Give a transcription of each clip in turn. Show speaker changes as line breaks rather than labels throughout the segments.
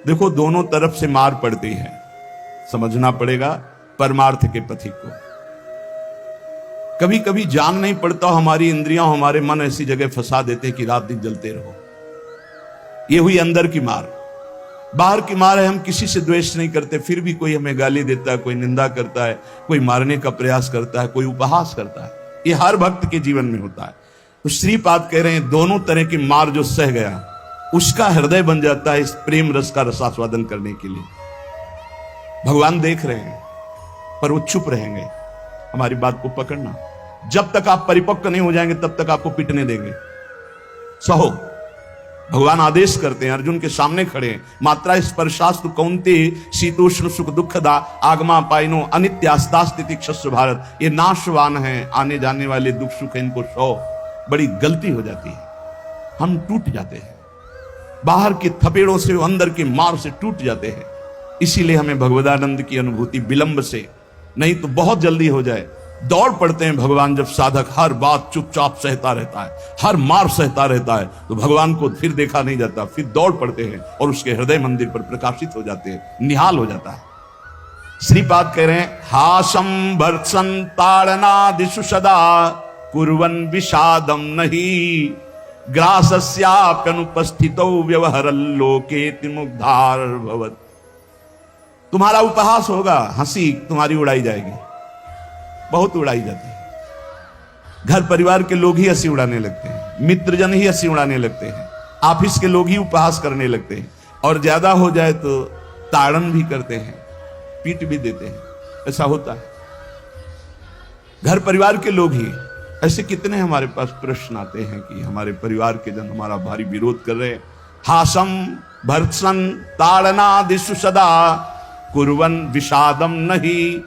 देखो दोनों तरफ से मार पड़ती है, समझना पड़ेगा परमार्थ के पथिक को। कभी कभी जान नहीं पड़ता, हमारी इंद्रियां हमारे मन ऐसी जगह फंसा देते कि रात दिन जलते रहो। ये हुई अंदर की मार। बाहर की मार है, हम किसी से द्वेष नहीं करते, फिर भी कोई हमें गाली देता है, कोई निंदा करता है, कोई मारने का प्रयास करता है, कोई उपहास करता है। ये हर भक्त के जीवन में होता है। तो श्रीपाद कह रहे हैं दोनों तरह की मार जो सह गया उसका हृदय बन जाता है इस प्रेम रस का रसास्वादन करने के लिए। भगवान देख रहे हैं पर वो चुप रहेंगे। हमारी बात को पकड़ना, जब तक आप परिपक्व नहीं हो जाएंगे तब तक आपको पिटने देंगे। सहो, भगवान आदेश करते हैं, अर्जुन के सामने खड़े हैं, मात्रा स्पर्शास्तु कौन्ते शीतोष्ण सुख दुखदा आगमा पाइनो अनित्यास्तास्तिति क्षस्व भारत। ये नाशवान है, आने जाने वाले दुख सुख इनको सहो। बड़ी गलती हो जाती है, हम टूट जाते हैं, बाहर के थपेड़ों से अंदर की मार से टूट जाते हैं। इसीलिए हमें भगवदानंद की अनुभूति विलंब से नहीं तो बहुत जल्दी हो जाए। दौड़ पड़ते हैं भगवान जब साधक हर बात चुपचाप सहता रहता है, हर मार सहता रहता है, तो भगवान को फिर देखा नहीं जाता, फिर दौड़ पड़ते हैं और उसके हृदय मंदिर पर प्रकाशित हो जाते हैं, निहाल हो जाता है। श्रीपाद कह रहे हैं हासम भर्त्सन ताड़नादिषु सदा कुर्वन् विषादम नहीं ग्रासस्याप्यनुपस्थितौ व्यवहरल्लोकेति मुग्धार भवत्। तुम्हारा उपहास होगा, हंसी तुम्हारी उड़ाई जाएगी, बहुत उड़ाई जाती है। घर परिवार के लोग ही हंसी उड़ाने लगते हैं, मित्रजन ही हंसी उड़ाने लगते हैं, ऑफिस के लोग ही उपहास करने लगते हैं, और ज्यादा हो जाए तो ताड़न भी करते हैं, पीट भी देते हैं। ऐसा होता है, घर परिवार के लोग ही। ऐसे कितने हमारे पास प्रश्न आते हैं कि हमारे परिवार के जन हमारा भारी विरोध कर रहे हैं। हासम भर्त्सन ताड़नादिषु सदा कुर्वन् विषादम नहीं।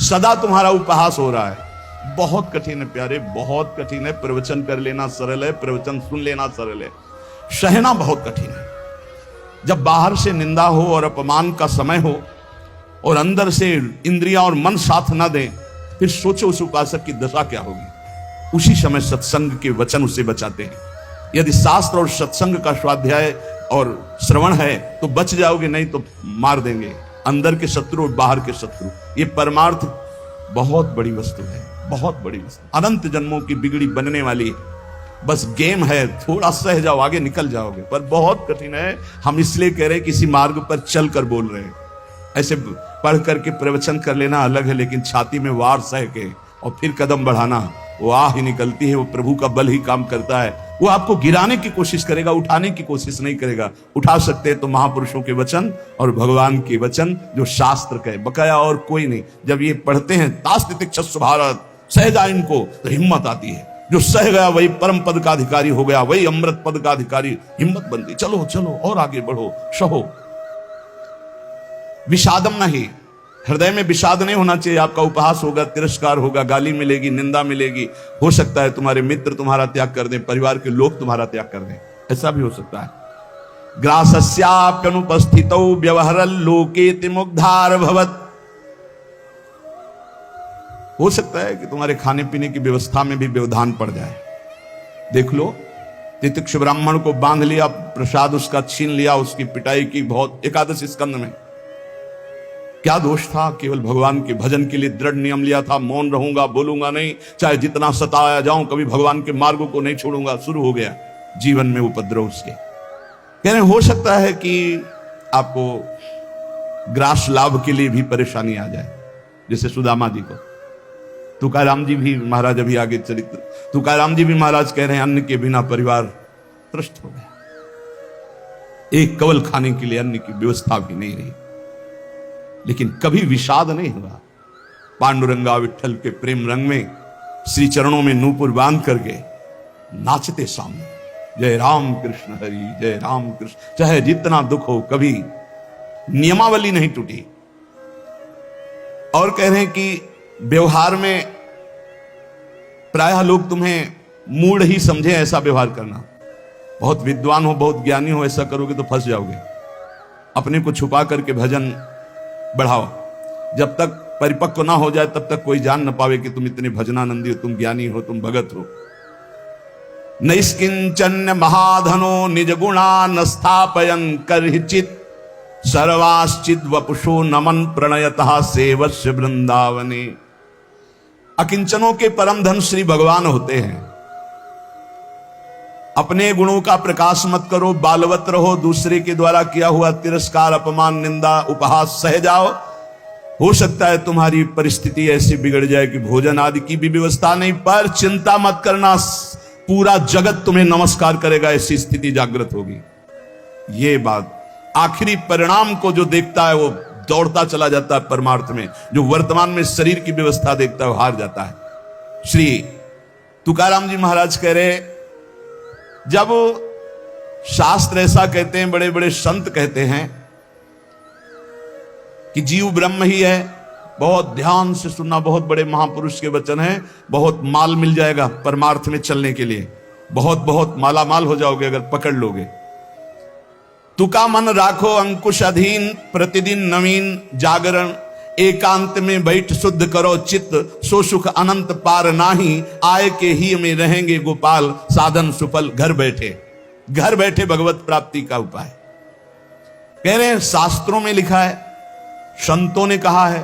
सदा तुम्हारा उपहास हो रहा है। बहुत कठिन है प्यारे, बहुत कठिन है। प्रवचन कर लेना सरल है, प्रवचन सुन लेना सरल है, सहना बहुत कठिन है। जब बाहर से निंदा हो और अपमान का समय हो और अंदर से इंद्रियां और मन साथ ना दें, फिर सोचो उस उपासक की दशा क्या होगी। उसी समय सत्संग के वचन उसे बचाते हैं। यदि शास्त्र और सत्संग का स्वाध्याय और श्रवण है तो बच जाओगे, नहीं तो मार देंगे अंदर के शत्रु और बाहर के शत्रु। ये परमार्थ बहुत बड़ी वस्तु है, बहुत बड़ी वस्तु, अनंत जन्मों की बिगड़ी बनने वाली है। बस गेम है, थोड़ा सह जाओ, आगे निकल जाओगे, पर बहुत कठिन है। हम इसलिए कह रहे हैं किसी मार्ग पर चल कर बोल रहे हैं। ऐसे पढ़ करके प्रवचन कर लेना अलग है, लेकिन छाती में वार सह के और फिर कदम बढ़ाना, वो आह ही निकलती है। वो प्रभु का बल ही काम करता है। वो आपको गिराने की कोशिश करेगा, उठाने की कोशिश नहीं करेगा। उठा सकते हैं तो महापुरुषों के वचन और भगवान के वचन जो शास्त्र कहे, बकाया और कोई नहीं। जब ये पढ़ते हैं तास्तितिक्षस्व भारत, सह जाए इनको, तो हिम्मत आती है। जो सह गया वही परम पद का अधिकारी हो गया, वही अमृत पद का अधिकारी। हिम्मत बनती, चलो चलो और आगे बढ़ो, सहो। विषादम नहीं, हृदय में विषाद नहीं होना चाहिए। आपका उपहास होगा, तिरस्कार होगा, गाली मिलेगी, निंदा मिलेगी। हो सकता है तुम्हारे मित्र तुम्हारा त्याग कर दें, परिवार के लोग तुम्हारा त्याग कर दें, ऐसा भी हो सकता है। ग्रासस्याप्यनुपस्थितौ व्यवहरल्लोकेति मुग्धार भवत्। हो सकता है कि तुम्हारे खाने पीने की व्यवस्था में भी व्यवधान पड़ जाए। देख लो, तितिक्ष ब्राह्मण को बांध लिया, प्रसाद उसका छीन लिया, उसकी पिटाई की बहुत। एकादश स्कंद में क्या दोष था? केवल भगवान के भजन के लिए दृढ़ नियम लिया था, मौन रहूंगा, बोलूंगा नहीं, चाहे जितना सताया जाऊं, कभी भगवान के मार्गों को नहीं छोड़ूंगा। शुरू हो गया जीवन में उपद्रव उसके। कह रहे हो सकता है कि आपको ग्रास लाभ के लिए भी परेशानी आ जाए, जैसे सुदामा जी को। तुकाराम जी भी महाराज, अभी आगे चरित्र, तुकाराम जी भी महाराज कह रहे हैं अन्न के बिना परिवार त्रस्त हो गया, एक कवल खाने के लिए अन्न की व्यवस्था भी नहीं रही। लेकिन कभी विषाद नहीं हुआ। पांडुरंगा विठल के प्रेम रंग में श्री चरणों में नूपुर बांध करके नाचते सामने, जय राम कृष्ण हरि, जय राम कृष्ण। चाहे जितना दुख हो, कभी नियमावली नहीं टूटी। और कह रहे हैं कि व्यवहार में प्रायः लोग तुम्हें मूढ़ ही समझे ऐसा व्यवहार करना। बहुत विद्वान हो, बहुत ज्ञानी हो, ऐसा करोगे तो फंस जाओगे। अपने को छुपा करके भजन बढ़ाओ। जब तक परिपक्व ना हो जाए तब तक कोई जान न पावे कि तुम इतने भजनानंदी हो, तुम ज्ञानी हो, तुम भगत हो। नैष्किंचन्य महाधनो निज गुणा न स्थापयन करहिचित सर्वाश्चिद वपुषो नमन प्रणयतः सेवस्य वृंदावने। अकिंचनों के परम धन श्री भगवान होते हैं। अपने गुणों का प्रकाश मत करो, बालवत रहो, दूसरे के द्वारा किया हुआ तिरस्कार, अपमान, निंदा, उपहास सह जाओ। हो सकता है तुम्हारी परिस्थिति ऐसी बिगड़ जाए कि भोजन आदि की भी व्यवस्था नहीं, पर चिंता मत करना, पूरा जगत तुम्हें नमस्कार करेगा, ऐसी स्थिति जागृत होगी। ये बात आखिरी परिणाम को जो देखता है वो दौड़ता चला जाता है परमार्थ में, जो वर्तमान में शरीर की व्यवस्था देखता है वो हार जाता है। श्री तुकाराम जी महाराज कह रहे, जब शास्त्र ऐसा कहते हैं, बड़े बड़े संत कहते हैं कि जीव ब्रह्म ही है, बहुत ध्यान से सुनना, बहुत बड़े महापुरुष के वचन हैं, बहुत माल मिल जाएगा परमार्थ में चलने के लिए, बहुत बहुत माला माल हो जाओगे अगर पकड़ लोगे। तुका मन राखो अंकुश अधीन, प्रतिदिन नवीन जागरण, एकांत में बैठ शुद्ध करो चित्त, सो सुख अनंत पार नाही, आय के ही में रहेंगे गोपाल, साधन सुफल घर बैठे भगवत प्राप्ति का उपाय। कह रहे हैं शास्त्रों में लिखा है, संतों ने कहा है,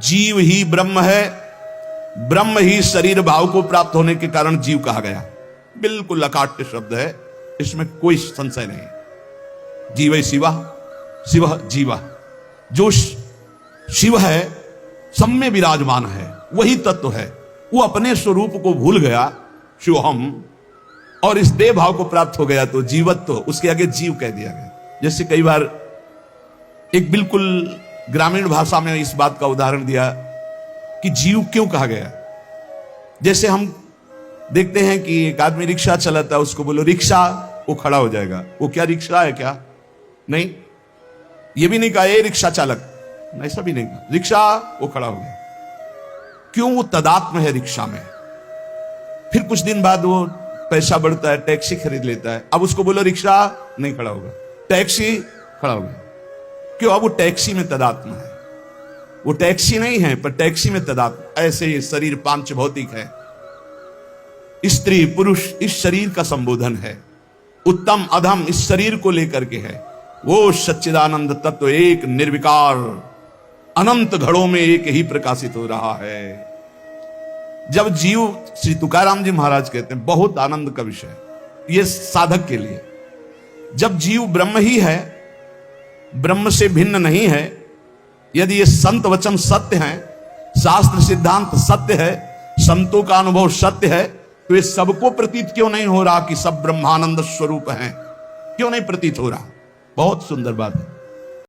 जीव ही ब्रह्म है, ब्रह्म ही शरीर भाव को प्राप्त होने के कारण जीव कहा गया। बिल्कुल अकाट्य शब्द है, इसमें कोई संशय नहीं। जीव शिवा, शिव जीवा, जो शिव है सब में विराजमान है, वही तत्व है। वो अपने स्वरूप को भूल गया, शिवहम, और इस देह भाव को प्राप्त हो गया तो जीवत्व, उसके आगे जीव कह दिया गया। जैसे कई बार एक बिल्कुल ग्रामीण भाषा में इस बात का उदाहरण दिया कि जीव क्यों कहा गया। जैसे हम देखते हैं कि एक आदमी रिक्शा चलाता है, उसको बोलो रिक्शा, वो खड़ा हो जाएगा। वो क्या रिक्शा है क्या? नहीं, ये भी नहीं कहा ए रिक्शा चालक, ऐसा भी नहीं कहा, रिक्शा, वो खड़ा हो गया। क्यों? वो तदात्म है रिक्शा में। फिर कुछ दिन बाद वो पैसा बढ़ता है, टैक्सी खरीद लेता है, अब उसको बोलो रिक्शा, नहीं खड़ा होगा, टैक्सी, खड़ा हो गया। क्यों? अब वो टैक्सी में तदात्म है। वो टैक्सी नहीं है पर टैक्सी में तदात्म। ऐसे ये शरीर पांच भौतिक है, स्त्री पुरुष इस शरीर का संबोधन है, उत्तम अधम इस शरीर को लेकर के है। वो सच्चिदानंद तत्व एक निर्विकार अनंत घड़ों में एक ही प्रकाशित हो रहा है। जब जीव, श्री तुकाराम जी महाराज कहते हैं, बहुत आनंद का विषय ये साधक के लिए, जब जीव ब्रह्म ही है, ब्रह्म से भिन्न नहीं है, यदि ये संत वचन सत्य हैं, शास्त्र सिद्धांत सत्य है, संतों का अनुभव सत्य है, तो ये सबको प्रतीत क्यों नहीं हो रहा कि सब ब्रह्मानंद स्वरूप हैं? क्यों नहीं प्रतीत हो रहा? बहुत सुंदर बात है।